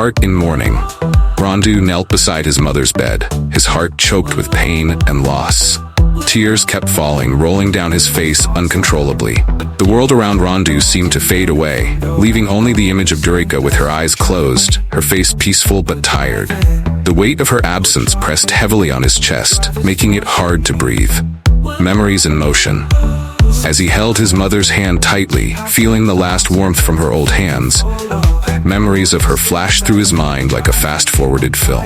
heart in mourning. Rondu knelt beside his mother's bed, his heart choked with pain and loss. Tears kept falling, rolling down his face uncontrollably. The world around Rondu seemed to fade away, leaving only the image of Durika with her eyes closed, her face peaceful but tired. The weight of her absence pressed heavily on his chest, making it hard to breathe. Memories in motion. As he held his mother's hand tightly, feeling the last warmth from her old hands, memories of her flashed through his mind like a fast-forwarded film.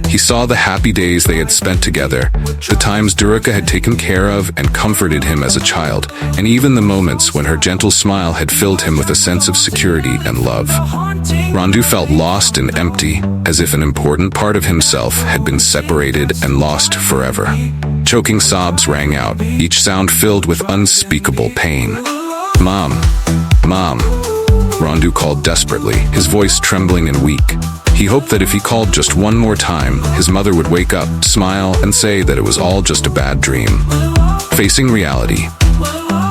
He saw the happy days they had spent together, the times Durika had taken care of and comforted him as a child, and even the moments when her gentle smile had filled him with a sense of security and love. Rondu felt lost and empty, as if an important part of himself had been separated and lost forever. Choking sobs rang out, each sound filled with unspeakable pain. "Mom, Mom," Rondu called desperately, his voice trembling and weak. He hoped that if he called just one more time, his mother would wake up, smile, and say that it was all just a bad dream. Facing reality.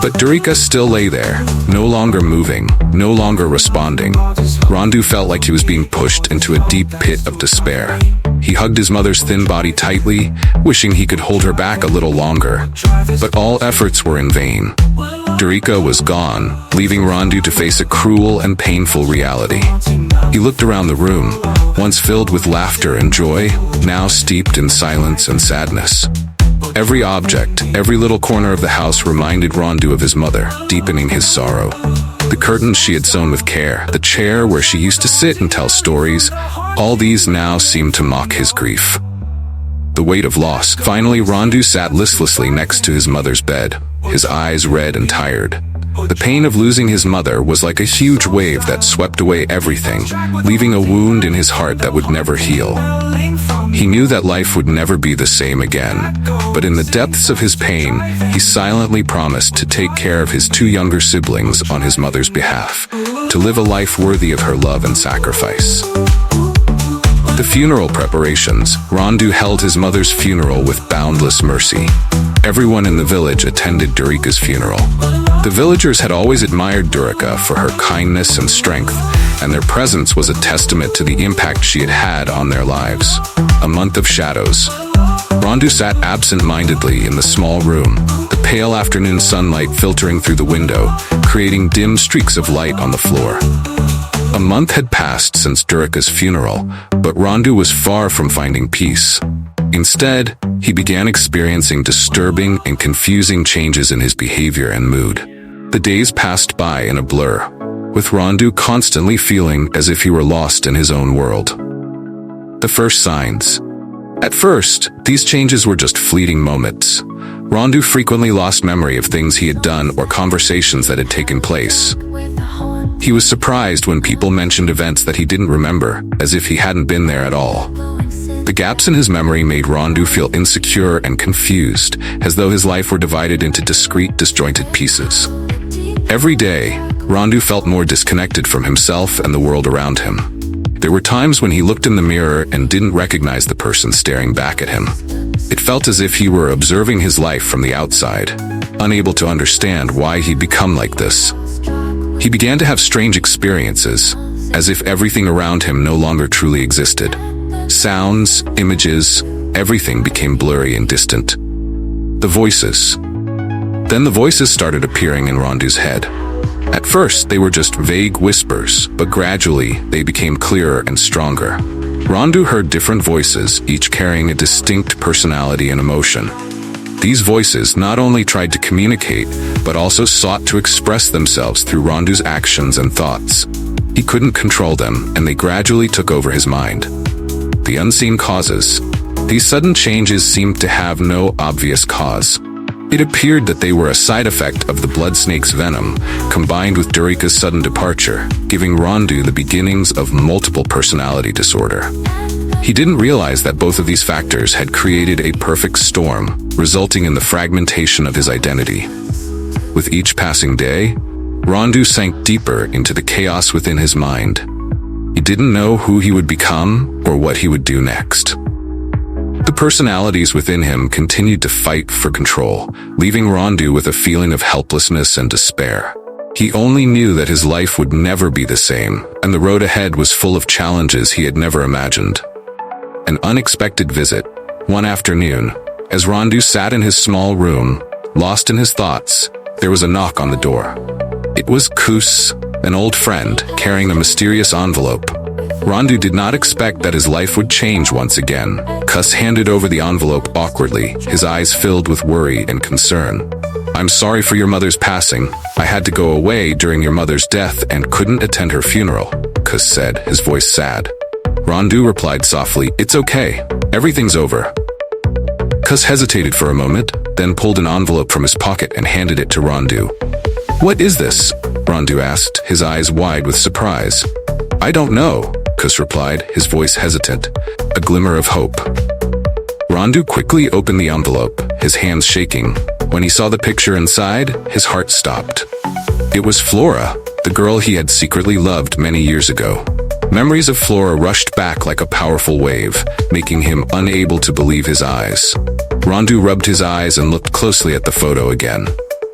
But Durika still lay there, no longer moving, no longer responding. Rondu felt like he was being pushed into a deep pit of despair. He hugged his mother's thin body tightly, wishing he could hold her back a little longer. But all efforts were in vain. Durika was gone, leaving Rondu to face a cruel and painful reality. He looked around the room, once filled with laughter and joy, now steeped in silence and sadness. Every object, every little corner of the house reminded Rondu of his mother, deepening his sorrow. The curtains she had sewn with care, the chair where she used to sit and tell stories, all these now seemed to mock his grief. The weight of loss. Finally, Rondu sat listlessly next to his mother's bed, his eyes red and tired. The pain of losing his mother was like a huge wave that swept away everything, leaving a wound in his heart that would never heal. He knew that life would never be the same again, but in the depths of his pain, he silently promised to take care of his two younger siblings on his mother's behalf, to live a life worthy of her love and sacrifice. The funeral preparations. Rondu held his mother's funeral with boundless mercy. Everyone in the village attended Durika's funeral. The villagers had always admired Durika for her kindness and strength, and their presence was a testament to the impact she had had on their lives. A month of shadows. Rondu sat absent-mindedly in the small room, the pale afternoon sunlight filtering through the window, creating dim streaks of light on the floor. A month had passed since Durika's funeral, but Rondu was far from finding peace. Instead, he began experiencing disturbing and confusing changes in his behavior and mood. The days passed by in a blur, with Rondu constantly feeling as if he were lost in his own world. The first signs. At first, these changes were just fleeting moments. Rondu frequently lost memory of things he had done or conversations that had taken place. He was surprised when people mentioned events that he didn't remember, as if he hadn't been there at all. The gaps in his memory made Rondu feel insecure and confused, as though his life were divided into discrete, disjointed pieces. Every day, Rondu felt more disconnected from himself and the world around him. There were times when he looked in the mirror and didn't recognize the person staring back at him. It felt as if he were observing his life from the outside, unable to understand why he'd become like this. He began to have strange experiences, as if everything around him no longer truly existed. Sounds, images, everything became blurry and distant. The voices. Then the voices started appearing in Rondu's head. At first, they were just vague whispers, but gradually, they became clearer and stronger. Rondu heard different voices, each carrying a distinct personality and emotion. These voices not only tried to communicate, but also sought to express themselves through Rondu's actions and thoughts. He couldn't control them, and they gradually took over his mind. The unseen causes. These sudden changes seemed to have no obvious cause. It appeared that they were a side effect of the blood snake's venom, combined with Durika's sudden departure, giving Rondu the beginnings of multiple personality disorder. He didn't realize that both of these factors had created a perfect storm, resulting in the fragmentation of his identity. With each passing day, Rondu sank deeper into the chaos within his mind. He didn't know who he would become or what he would do next. The personalities within him continued to fight for control, leaving Rondu with a feeling of helplessness and despair. He only knew that his life would never be the same, and the road ahead was full of challenges he had never imagined. An unexpected visit. One afternoon, as Rondu sat in his small room, lost in his thoughts, there was a knock on the door. It was Kus, an old friend, carrying a mysterious envelope. Rondu did not expect that his life would change once again. Kus handed over the envelope awkwardly, his eyes filled with worry and concern. "I'm sorry for your mother's passing. I had to go away during your mother's death and couldn't attend her funeral," Kus said, his voice sad. Rondu replied softly, "It's okay. Everything's over." Kus hesitated for a moment, then pulled an envelope from his pocket and handed it to Rondu. "What is this?" Rondu asked, his eyes wide with surprise. "I don't know," Kus replied, his voice hesitant, a glimmer of hope. Rondu quickly opened the envelope, his hands shaking. When he saw the picture inside, his heart stopped. It was Flora, the girl he had secretly loved many years ago. Memories of Flora rushed back like a powerful wave, making him unable to believe his eyes. Rondu rubbed his eyes and looked closely at the photo again.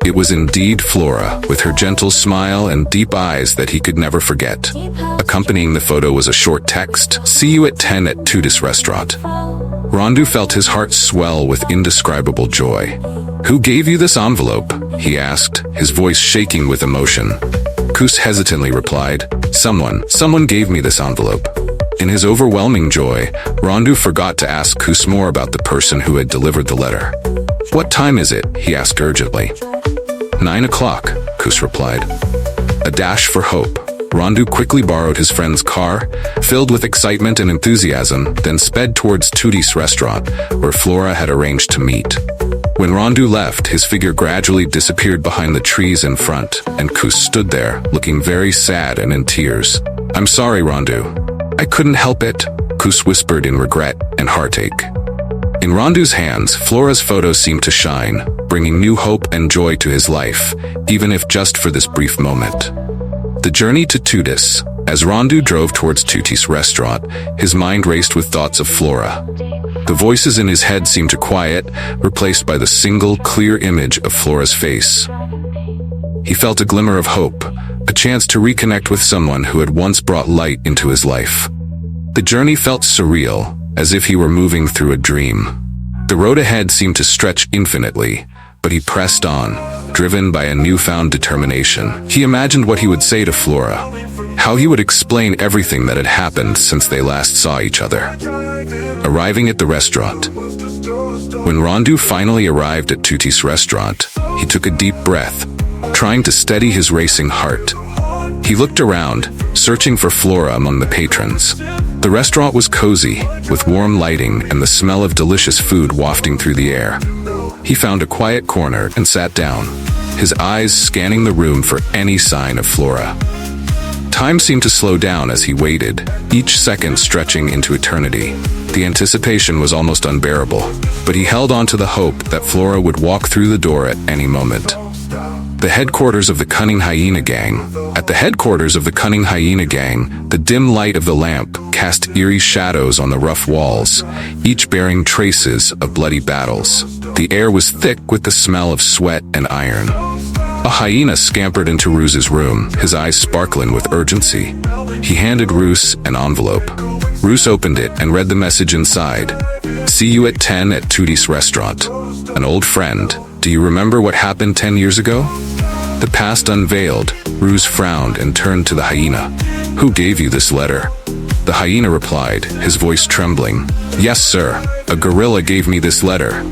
It was indeed Flora, with her gentle smile and deep eyes that he could never forget. Accompanying the photo was a short text, "See you at 10 at Tudis restaurant." Rondu felt his heart swell with indescribable joy. "Who gave you this envelope?" he asked, his voice shaking with emotion. Kus hesitantly replied, Someone gave me this envelope." In his overwhelming joy, Rondu forgot to ask Kus more about the person who had delivered the letter. "What time is it?" he asked urgently. 9 o'clock, Kus replied. A dash for hope. Rondu quickly borrowed his friend's car, filled with excitement and enthusiasm, then sped towards Tudis restaurant, where Flora had arranged to meet. When Rondu left, his figure gradually disappeared behind the trees in front, and Kus stood there, looking very sad and in tears. "I'm sorry, Rondu. I couldn't help it," Kus whispered in regret and heartache. In Rondu's hands, Flora's photo seemed to shine, bringing new hope and joy to his life, even if just for this brief moment. The journey to Tudis. As Rondu drove towards Tudis restaurant, his mind raced with thoughts of Flora. The voices in his head seemed to quiet, replaced by the single, clear image of Flora's face. He felt a glimmer of hope, a chance to reconnect with someone who had once brought light into his life. The journey felt surreal, as if he were moving through a dream. The road ahead seemed to stretch infinitely, but he pressed on, driven by a newfound determination. He imagined what he would say to Flora, how he would explain everything that had happened since they last saw each other. Arriving at the restaurant. When Rondu finally arrived at Tudis restaurant, he took a deep breath, trying to steady his racing heart. He looked around, searching for Flora among the patrons. The restaurant was cozy, with warm lighting and the smell of delicious food wafting through the air. He found a quiet corner and sat down, his eyes scanning the room for any sign of Flora. Time seemed to slow down as he waited, each second stretching into eternity. The anticipation was almost unbearable, but he held on to the hope that Flora would walk through the door at any moment. The headquarters of the Cunning Hyena Gang. At the headquarters of the Cunning Hyena Gang, the dim light of the lamp cast eerie shadows on the rough walls, each bearing traces of bloody battles. The air was thick with the smell of sweat and iron. A hyena scampered into Roos's room, his eyes sparkling with urgency. He handed Roos an envelope. Roos opened it and read the message inside. "See you at 10 at Tudis restaurant. An old friend. Do you remember what happened 10 years ago?" The past unveiled, Roos frowned and turned to the hyena. "Who gave you this letter?" The hyena replied, his voice trembling. "Yes, sir. A gorilla gave me this letter."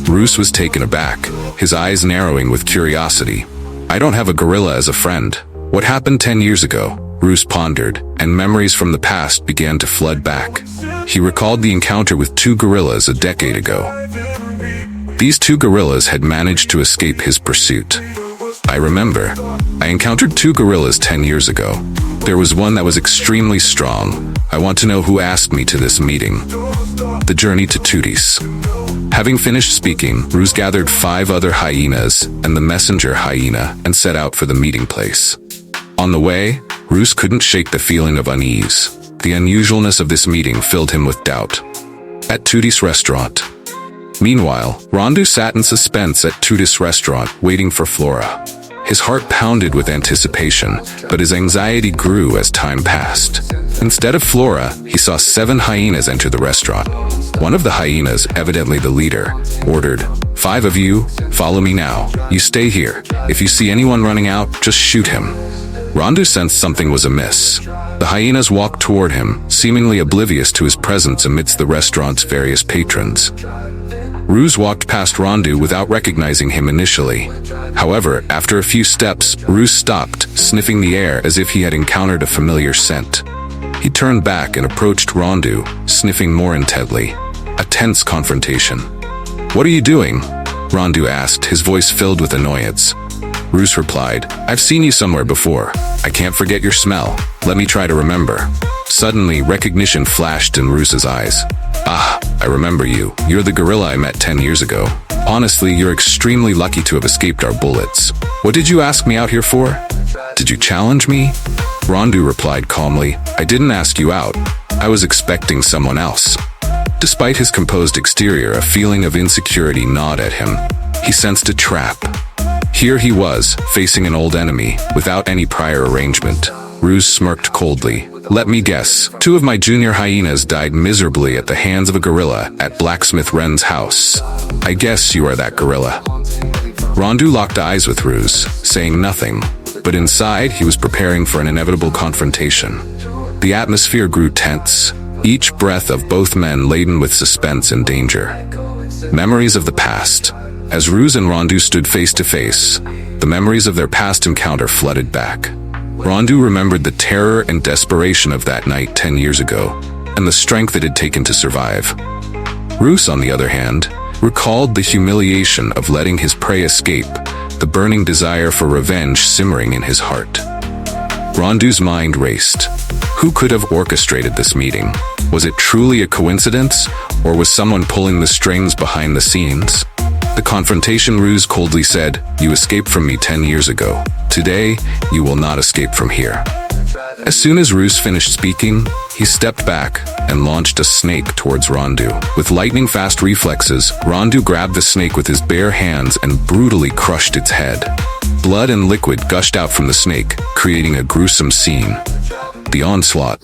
Roos was taken aback, his eyes narrowing with curiosity. "I don't have a gorilla as a friend. What happened 10 years ago?" Roos pondered, and memories from the past began to flood back. He recalled the encounter with 2 gorillas a decade ago. These 2 gorillas had managed to escape his pursuit. "I remember. I encountered 2 gorillas 10 years ago. There was one that was extremely strong. I want to know who asked me to this meeting." The journey to Tudis. Having finished speaking, Roos gathered 5 other hyenas and the messenger hyena and set out for the meeting place. On the way, Roos couldn't shake the feeling of unease. The unusualness of this meeting filled him with doubt. At Tudis restaurant. Meanwhile, Rondu sat in suspense at Tudis restaurant, waiting for Flora. His heart pounded with anticipation, but his anxiety grew as time passed. Instead of Flora, he saw 7 hyenas enter the restaurant. One of the hyenas, evidently the leader, ordered, "5 of you, follow me now. You stay here. If you see anyone running out, just shoot him." Rondu sensed something was amiss. The hyenas walked toward him, seemingly oblivious to his presence amidst the restaurant's various patrons. Ruse walked past Rondu without recognizing him initially. However, after a few steps, Ruse stopped, sniffing the air as if he had encountered a familiar scent. He turned back and approached Rondu, sniffing more intently. A tense confrontation. "What are you doing?" Rondu asked, his voice filled with annoyance. Ruse replied, "I've seen you somewhere before. I can't forget your smell. Let me try to remember." Suddenly, recognition flashed in Ruse's eyes. "Ah, I remember you. You're the gorilla I met 10 years ago. Honestly, you're extremely lucky to have escaped our bullets. What did you ask me out here for? Did you challenge me?" Rondu replied calmly, "I didn't ask you out. I was expecting someone else." Despite his composed exterior, a feeling of insecurity gnawed at him. He sensed a trap. Here he was, facing an old enemy, without any prior arrangement. Ruse smirked coldly. "Let me guess, 2 of my junior hyenas died miserably at the hands of a gorilla at Blacksmith Ren's house. I guess you are that gorilla." Rondu locked eyes with Ruse, saying nothing, but inside he was preparing for an inevitable confrontation. The atmosphere grew tense, each breath of both men laden with suspense and danger. Memories of the past. As Ruse and Rondu stood face to face, the memories of their past encounter flooded back. Rondu remembered the terror and desperation of that night 10 years ago, and the strength it had taken to survive. Ruse, on the other hand, recalled the humiliation of letting his prey escape, the burning desire for revenge simmering in his heart. Rondu's mind raced. Who could have orchestrated this meeting? Was it truly a coincidence, or was someone pulling the strings behind the scenes? The confrontation Ruse coldly said, "You escaped from me 10 years ago. Today, you will not escape from here." As soon as Ruse finished speaking, he stepped back and launched a snake towards Rondu. With lightning-fast reflexes, Rondu grabbed the snake with his bare hands and brutally crushed its head. Blood and liquid gushed out from the snake, creating a gruesome scene. The onslaught.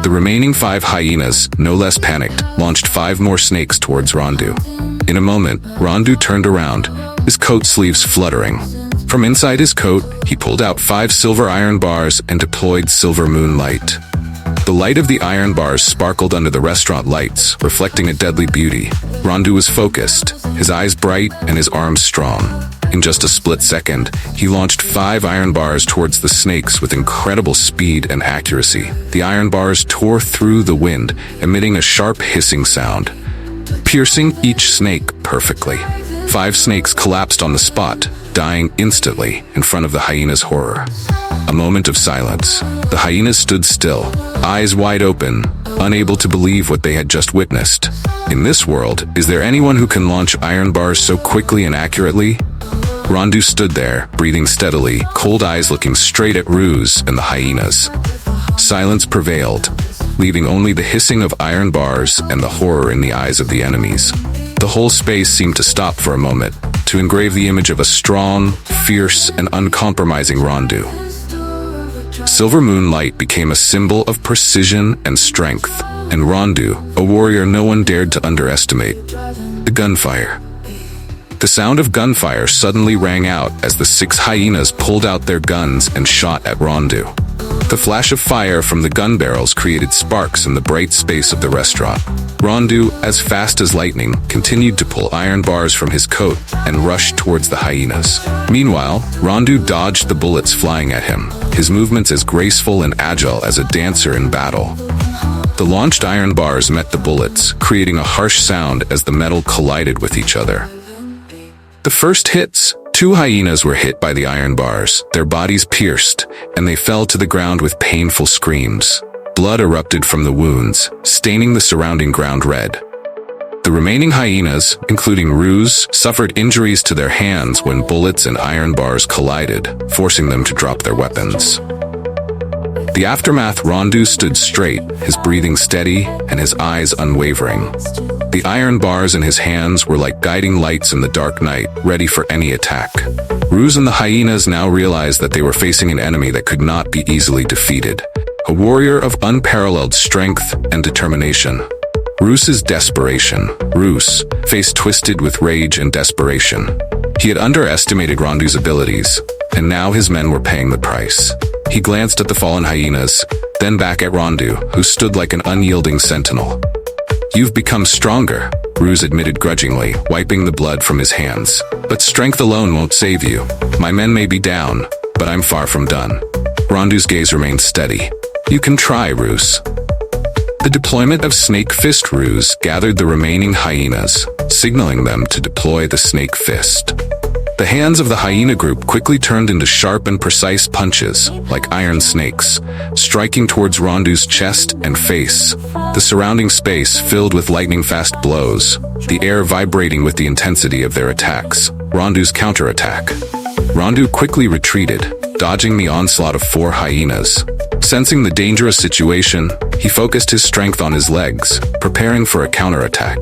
The remaining 5 hyenas, no less panicked, launched 5 more snakes towards Rondu. In a moment, Rondu turned around, his coat sleeves fluttering. From inside his coat, he pulled out 5 silver iron bars and deployed silver moonlight. The light of the iron bars sparkled under the restaurant lights, reflecting a deadly beauty. Rondu was focused, his eyes bright and his arms strong. In just a split second, he launched 5 iron bars towards the snakes with incredible speed and accuracy. The iron bars tore through the wind, emitting a sharp hissing sound, piercing each snake perfectly. 5 snakes collapsed on the spot, dying instantly in front of the hyena's horror. A moment of silence. The hyenas stood still, eyes wide open, unable to believe what they had just witnessed. In this world, is there anyone who can launch iron bars so quickly and accurately? Rondu stood there, breathing steadily, cold eyes looking straight at Ruse and the hyenas. Silence prevailed, leaving only the hissing of iron bars and the horror in the eyes of the enemies. The whole space seemed to stop for a moment, to engrave the image of a strong, fierce, and uncompromising Rondu. Silver moonlight became a symbol of precision and strength, and Rondu, a warrior no one dared to underestimate. The gunfire. The sound of gunfire suddenly rang out as the 6 hyenas pulled out their guns and shot at Rondu. The flash of fire from the gun barrels created sparks in the bright space of the restaurant. Rondu, as fast as lightning, continued to pull iron bars from his coat and rushed towards the hyenas. Meanwhile, Rondu dodged the bullets flying at him, his movements as graceful and agile as a dancer in battle. The launched iron bars met the bullets, creating a harsh sound as the metal collided with each other. The first hits. 2 hyenas were hit by the iron bars, their bodies pierced, and they fell to the ground with painful screams. Blood erupted from the wounds, staining the surrounding ground red. The remaining hyenas, including Ruse, suffered injuries to their hands when bullets and iron bars collided, forcing them to drop their weapons. The aftermath. Rondu stood straight, his breathing steady and his eyes unwavering. The iron bars in his hands were like guiding lights in the dark night, ready for any attack. Ruse and the hyenas now realized that they were facing an enemy that could not be easily defeated. A warrior of unparalleled strength and determination. Ruse's desperation. Ruse, face twisted with rage and desperation. He had underestimated Rondu's abilities, and now his men were paying the price. He glanced at the fallen hyenas, then back at Rondu, who stood like an unyielding sentinel. "You've become stronger," Ruse admitted grudgingly, wiping the blood from his hands. "But strength alone won't save you. My men may be down, but I'm far from done." Rondu's gaze remained steady. "You can try, Ruse." The deployment of Snake Fist. Ruse gathered the remaining hyenas, signaling them to deploy the Snake Fist. The hands of the hyena group quickly turned into sharp and precise punches, like iron snakes, striking towards Rondu's chest and face. The surrounding space filled with lightning-fast blows, the air vibrating with the intensity of their attacks. Rondu's counterattack. Rondu quickly retreated, dodging the onslaught of 4 hyenas. Sensing the dangerous situation, he focused his strength on his legs, preparing for a counterattack.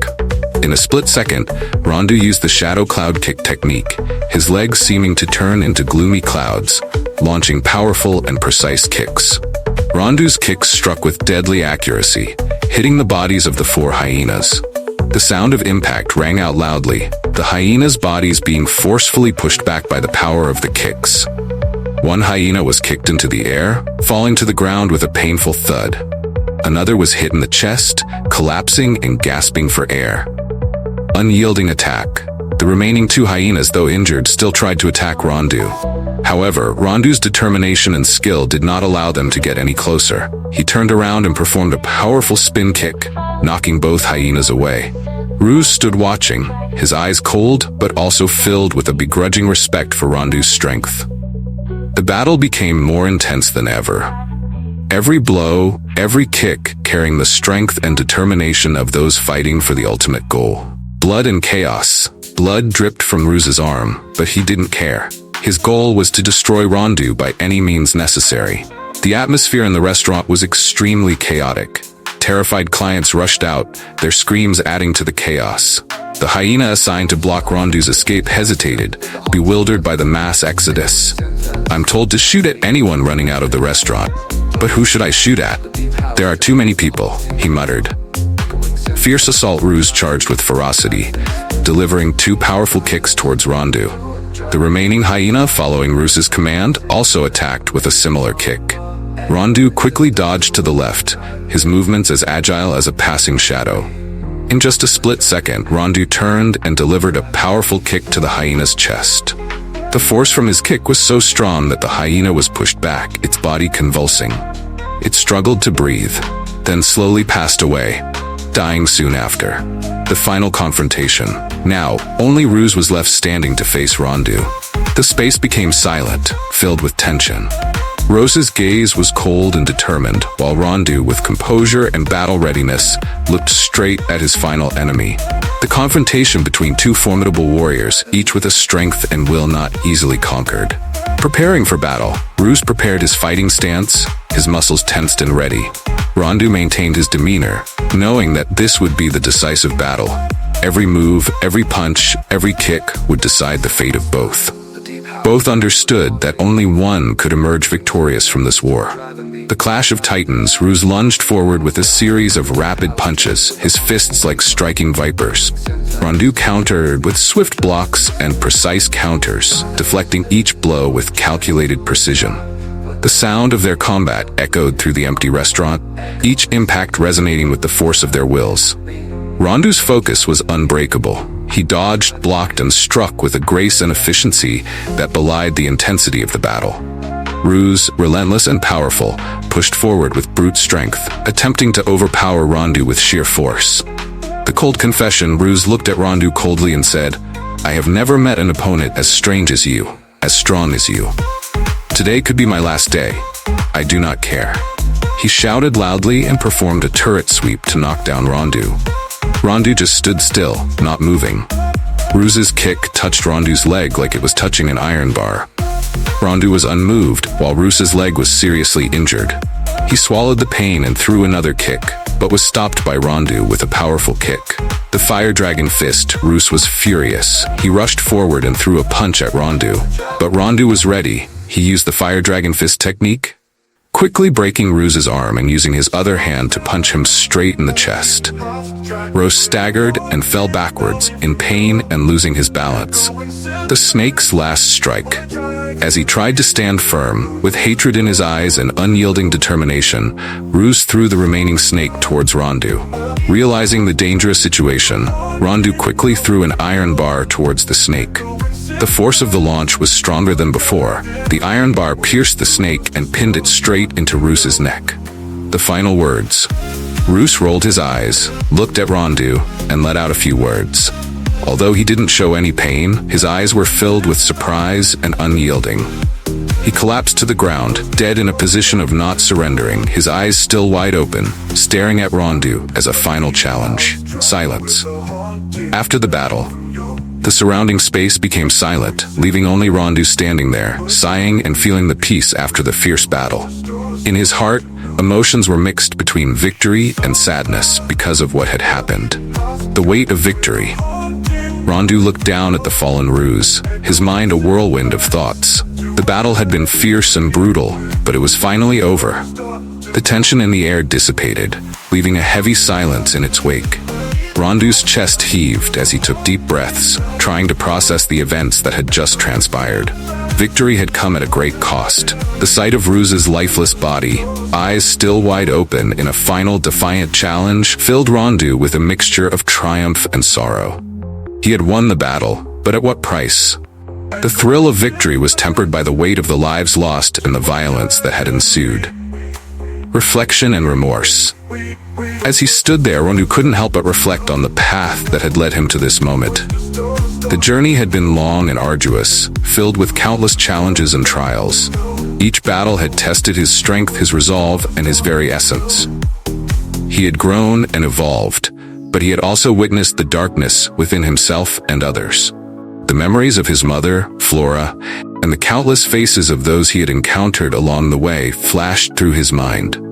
In a split second, Rondu used the shadow cloud kick technique, his legs seeming to turn into gloomy clouds, launching powerful and precise kicks. Rondu's kicks struck with deadly accuracy, hitting the bodies of the 4 hyenas. The sound of impact rang out loudly, the hyenas' bodies being forcefully pushed back by the power of the kicks. One hyena was kicked into the air, falling to the ground with a painful thud. Another was hit in the chest, collapsing and gasping for air. Unyielding attack. The remaining 2 hyenas, though injured, still tried to attack Rondu. However, Rondu's determination and skill did not allow them to get any closer. He turned around and performed a powerful spin kick, knocking both hyenas away. Ruse stood watching, his eyes cold but also filled with a begrudging respect for Rondu's strength. The battle became more intense than ever. Every blow, every kick carrying the strength and determination of those fighting for the ultimate goal. Blood and chaos. Blood dripped from Ruse's arm, but he didn't care. His goal was to destroy Rondu by any means necessary. The atmosphere in the restaurant was extremely chaotic. Terrified clients rushed out, their screams adding to the chaos. The hyena assigned to block Rondu's escape hesitated, bewildered by the mass exodus. "I'm told to shoot at anyone running out of the restaurant. But who should I shoot at? There are too many people," he muttered. Fierce assault. Ruse charged with ferocity, delivering 2 powerful kicks towards Rondu. The remaining hyena, following Ruse's command, also attacked with a similar kick. Rondu quickly dodged to the left, his movements as agile as a passing shadow. In just a split second, Rondu turned and delivered a powerful kick to the hyena's chest. The force from his kick was so strong that the hyena was pushed back, its body convulsing. It struggled to breathe, then slowly passed away, dying soon after. The final confrontation. Now, only Ruse was left standing to face Rondu. The space became silent, filled with tension. Ruse's gaze was cold and determined, while Rondu, with composure and battle readiness, looked straight at his final enemy. The confrontation between 2 formidable warriors, each with a strength and will not easily conquered. Preparing for battle, Ruse prepared his fighting stance, his muscles tensed and ready. Rondu maintained his demeanor, knowing that this would be the decisive battle. Every move, every punch, every kick would decide the fate of both. Both understood that only one could emerge victorious from this war. The clash of titans. Ruse lunged forward with a series of rapid punches, his fists like striking vipers. Rondu countered with swift blocks and precise counters, deflecting each blow with calculated precision. The sound of their combat echoed through the empty restaurant, each impact resonating with the force of their wills. Rondu's focus was unbreakable. He dodged, blocked, and struck with a grace and efficiency that belied the intensity of the battle. Ruse, relentless and powerful, pushed forward with brute strength, attempting to overpower Rondu with sheer force. The cold confession. Ruse looked at Rondu coldly and said, "I have never met an opponent as strange as you, as strong as you. Today could be my last day. I do not care." He shouted loudly and performed a turret sweep to knock down Rondu. Rondu just stood still, not moving. Ruse's kick touched Rondu's leg like it was touching an iron bar. Rondu was unmoved, while Ruse's leg was seriously injured. He swallowed the pain and threw another kick, but was stopped by Rondu with a powerful kick. The fire dragon fist, Roos was furious. He rushed forward and threw a punch at Rondu. But Rondu was ready. He used the fire dragon fist technique, quickly breaking Roos's arm and using his other hand to punch him straight in the chest. Roos staggered and fell backwards, in pain and losing his balance. The snake's last strike. As he tried to stand firm, with hatred in his eyes and unyielding determination, Roos threw the remaining snake towards Rondu. Realizing the dangerous situation, Rondu quickly threw an iron bar towards the snake. The force of the launch was stronger than before. The iron bar pierced the snake and pinned it straight into Roos's neck. The final words. Roos rolled his eyes, looked at Rondu, and let out a few words. Although he didn't show any pain, his eyes were filled with surprise and unyielding. He collapsed to the ground, dead in a position of not surrendering, his eyes still wide open, staring at Rondu as a final challenge. Silence. After the battle, the surrounding space became silent, leaving only Rondu standing there, sighing and feeling the peace after the fierce battle. In his heart, emotions were mixed between victory and sadness because of what had happened. The weight of victory. Rondu looked down at the fallen Roos, his mind a whirlwind of thoughts. The battle had been fierce and brutal, but it was finally over. The tension in the air dissipated, leaving a heavy silence in its wake. Rondu's chest heaved as he took deep breaths, trying to process the events that had just transpired. Victory had come at a great cost. The sight of Roos's lifeless body, eyes still wide open in a final defiant challenge, filled Rondu with a mixture of triumph and sorrow. He had won the battle, but at what price? The thrill of victory was tempered by the weight of the lives lost and the violence that had ensued. Reflection and remorse. As he stood there, Rondu couldn't help but reflect on the path that had led him to this moment. The journey had been long and arduous, filled with countless challenges and trials. Each battle had tested his strength, his resolve, and his very essence. He had grown and evolved, but he had also witnessed the darkness within himself and others. The memories of his mother, Flora, and the countless faces of those he had encountered along the way flashed through his mind.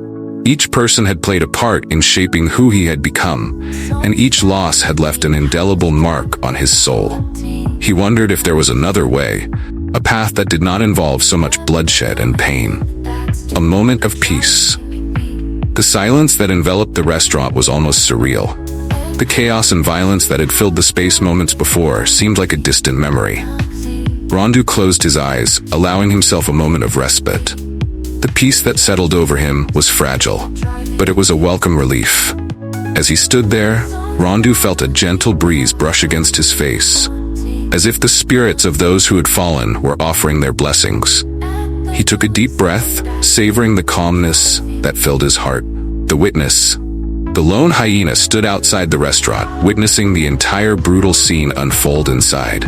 Each person had played a part in shaping who he had become, and each loss had left an indelible mark on his soul. He wondered if there was another way, a path that did not involve so much bloodshed and pain. A moment of peace. The silence that enveloped the restaurant was almost surreal. The chaos and violence that had filled the space moments before seemed like a distant memory. Rondu closed his eyes, allowing himself a moment of respite. The peace that settled over him was fragile, but it was a welcome relief. As he stood there, Rondu felt a gentle breeze brush against his face, as if the spirits of those who had fallen were offering their blessings. He took a deep breath, savoring the calmness that filled his heart. The witness. The lone hyena stood outside the restaurant, witnessing the entire brutal scene unfold inside.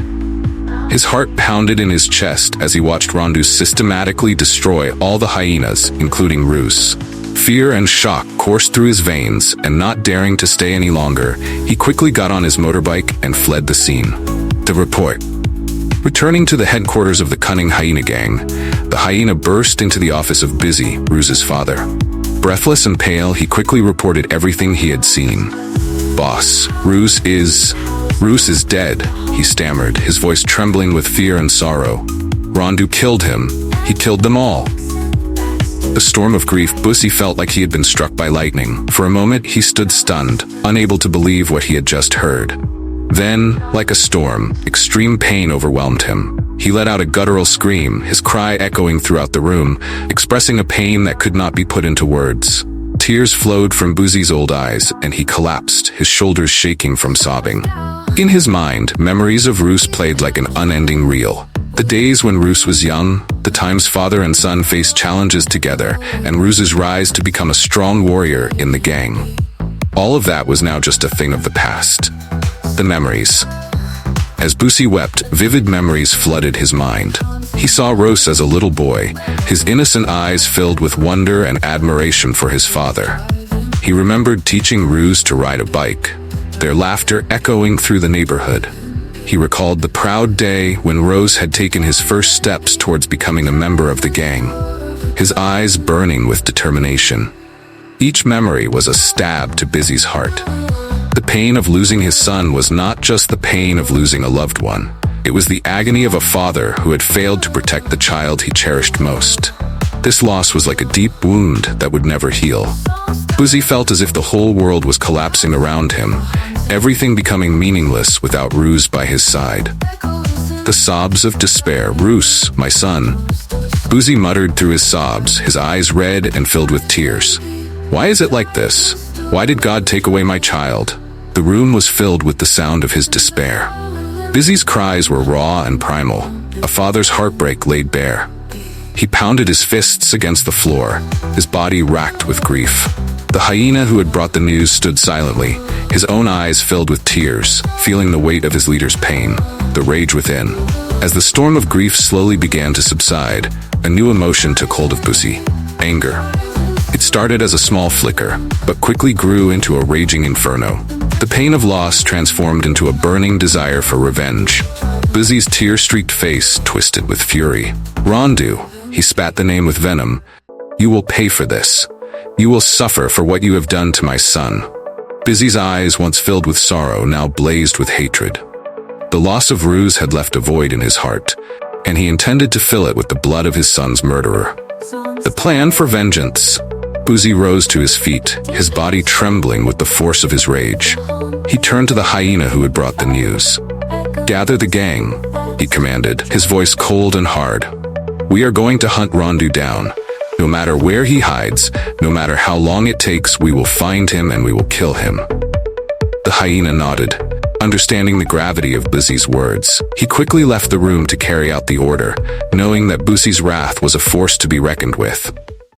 His heart pounded in his chest as he watched Rondu systematically destroy all the hyenas, including Roos. Fear and shock coursed through his veins, and not daring to stay any longer, he quickly got on his motorbike and fled the scene. The report. Returning to the headquarters of the cunning hyena gang, the hyena burst into the office of Busy, Roos's father. Breathless and pale, he quickly reported everything he had seen. "Boss, Roos is dead," he stammered, his voice trembling with fear and sorrow. "Rondu killed him. He killed them all." A storm of grief, Bussy felt like he had been struck by lightning. For a moment, he stood stunned, unable to believe what he had just heard. Then, like a storm, extreme pain overwhelmed him. He let out a guttural scream, his cry echoing throughout the room, expressing a pain that could not be put into words. Tears flowed from Bussy's old eyes, and he collapsed, his shoulders shaking from sobbing. In his mind, memories of Roos played like an unending reel. The days when Roos was young, the times father and son faced challenges together, and Roos's rise to become a strong warrior in the gang. All of that was now just a thing of the past. The memories. As Bussy wept, vivid memories flooded his mind. He saw Roos as a little boy, his innocent eyes filled with wonder and admiration for his father. He remembered teaching Roos to ride a bike, their laughter echoing through the neighborhood. He recalled the proud day when Roos had taken his first steps towards becoming a member of the gang, his eyes burning with determination. Each memory was a stab to Busy's heart. The pain of losing his son was not just the pain of losing a loved one. It was the agony of a father who had failed to protect the child he cherished most. This loss was like a deep wound that would never heal. Busy felt as if the whole world was collapsing around him, everything becoming meaningless without Ruse by his side. The sobs of despair. "Ruse, my son." Busy muttered through his sobs, his eyes red and filled with tears. "Why is it like this? Why did God take away my child?" The room was filled with the sound of his despair. Busy's cries were raw and primal, a father's heartbreak laid bare. He pounded his fists against the floor, his body racked with grief. The hyena who had brought the news stood silently, his own eyes filled with tears, feeling the weight of his leader's pain, the rage within. As the storm of grief slowly began to subside, a new emotion took hold of Busy: anger. It started as a small flicker, but quickly grew into a raging inferno. The pain of loss transformed into a burning desire for revenge. Busy's tear-streaked face twisted with fury. "Rondu," he spat the name with venom, "you will pay for this. You will suffer for what you have done to my son." Busy's eyes, once filled with sorrow, now blazed with hatred. The loss of Ruse had left a void in his heart, and he intended to fill it with the blood of his son's murderer. The plan for vengeance. Busy rose to his feet, his body trembling with the force of his rage. He turned to the hyena who had brought the news. "Gather the gang," he commanded, his voice cold and hard. "We are going to hunt Rondu down. No matter where he hides, no matter how long it takes, we will find him and we will kill him." The hyena nodded, understanding the gravity of Busy's words. He quickly left the room to carry out the order, knowing that Busy's wrath was a force to be reckoned with.